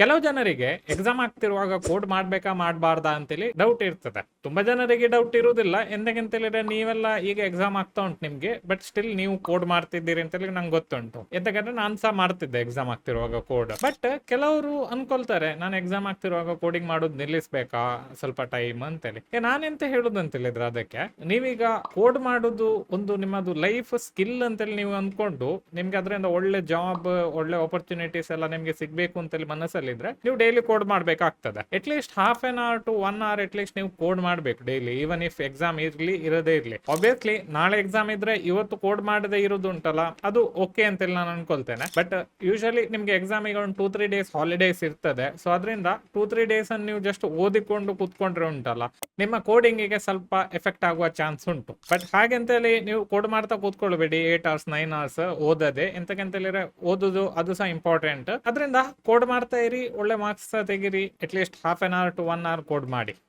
ಕೆಲವು ಜನರಿಗೆ exam ಆಗ್ತಿರುವಾಗ code ಮಾಡ್ಬೇಕಾ ಮಾಡಬಾರ್ದಾ ಅಂತೇಳಿ ಡೌಟ್ ಇರ್ತದೆ. ತುಂಬಾ ಜನರಿಗೆ ಡೌಟ್ ಇರುವುದಿಲ್ಲ. ಎಂತಕ್ಕಂತೇಳಿದ್ರೆ ನೀವೆಲ್ಲ ಈಗ ಎಕ್ಸಾಮ್ ಆಗ್ತಾ ಉಂಟು ನಿಮ್ಗೆ, ಬಟ್ ಸ್ಟಿಲ್ ನೀವು ಕೋಡ್ ಮಾಡ್ತಿದ್ದೀರಿ ಅಂತೇಳಿ ನಂಗೆ ಗೊತ್ತುಂಟು. ಎಂತಕ್ಕಂದ್ರೆ ನಾನ್ ಸಹ ಮಾಡ್ತಿದ್ದೆ ಎಕ್ಸಾಮ್ ಆಗ್ತಿರುವಾಗ ಕೋಡ್. ಬಟ್ ಕೆಲವರು ಅನ್ಕೊಳ್ತಾರೆ ನಾನು ಎಕ್ಸಾಮ್ ಆಗ್ತಿರುವಾಗ ಕೋಡಿಂಗ್ ಮಾಡೋದು ನಿಲ್ಲಿಸ್ಬೇಕಾ ಸ್ವಲ್ಪ ಟೈಮ್ ಅಂತೇಳಿ. ನಾನೆಂತ ಹೇಳುದು ಅಂತ ಹೇಳಿದ್ರೆ ಅದಕ್ಕೆ, ನೀವೀಗ ಕೋಡ್ ಮಾಡುದು ಒಂದು ನಿಮ್ಮದು ಲೈಫ್ ಸ್ಕಿಲ್ ಅಂತೇಳಿ ನೀವು ಅನ್ಕೊಂಡು ನಿಮ್ಗೆ ಅದರಿಂದ ಒಳ್ಳೆ ಜಾಬ್, ಒಳ್ಳೆ ಆಪರ್ಚುನಿಟೀಸ್ ಎಲ್ಲ ನಿಮ್ಗೆ ಸಿಗ್ಬೇಕು ಅಂತೇಳಿ ಮನಸ್ಸಲ್ಲಿ ಇದ್ರೆ ನೀವು ಡೈಲಿ ಕೋಡ್ ಮಾಡ್ಬೇಕಾಗ್ತದೆ. At least half an hour to 1 hour at least ನೀವು ಕೋಡ್ ಮಾಡ್ಬೇಕು ಡೈಲಿ, ಈವನ್ ಇಫ್ ಎಕ್ಸಾಮ್ ಇರ್ಲಿ ಇರದೇ ಇರ್ಲಿ. ಆಬ್ವಿಯಸ್ಲಿ ನಾಳೆ ಎಕ್ಸಾಮ್ ಇದ್ರೆ ಇವತ್ತು ಕೋಡ್ ಮಾಡದೇ ಇರೋದು ಉಂಟಲ್ಲ, ಅದು ಓಕೆ ಅಂತೇಳಿ ನಾನು ಅನ್ಕೊಳ್ತೇನೆ. ಬಟ್ ಯೂಶಲಿ ನಿಮ್ಗೆ ಎಕ್ಸಾಮ್ ಈಗ ಒಂದು 2-3 days ಹಾಲಿಡೇಸ್ ಇರ್ತದೆ. ಸೊ ಅದರಿಂದ 2-3 days ಅನ್ನು ನೀವು ಜಸ್ಟ್ ಓದಿಕೊಂಡು ಕೂತ್ಕೊಂಡ್ರೆ ಉಂಟಲ್ಲ, ನಿಮ್ಮ ಕೋಡಿಂಗಿಗೆ ಸ್ವಲ್ಪ ಎಫೆಕ್ಟ್ ಆಗುವ ಚಾನ್ಸ್ ಉಂಟು. ಬಟ್ ಹಾಗೆಂತೇಳಿ ನೀವು ಕೋಡ್ ಮಾಡ್ತಾ ಕೂತ್ಕೊಳ್ಬೇಡಿ 8 hours 9 hours ಓದದೆ. ಎಂತಕ್ಕಂತೇಳಿದ್ರೆ ಓದುದು ಅದು ಸಹ ಇಂಪಾರ್ಟೆಂಟ್. ಅದರಿಂದ ಕೋಡ್ ಮಾಡ್ತಾ ಇರಿ, ಒಳ್ಳೆ ಮಾರ್ಕ್ಸ್ ತೆಗಿರಿ. At least half an hour to 1 hour code ಮಾಡಿ.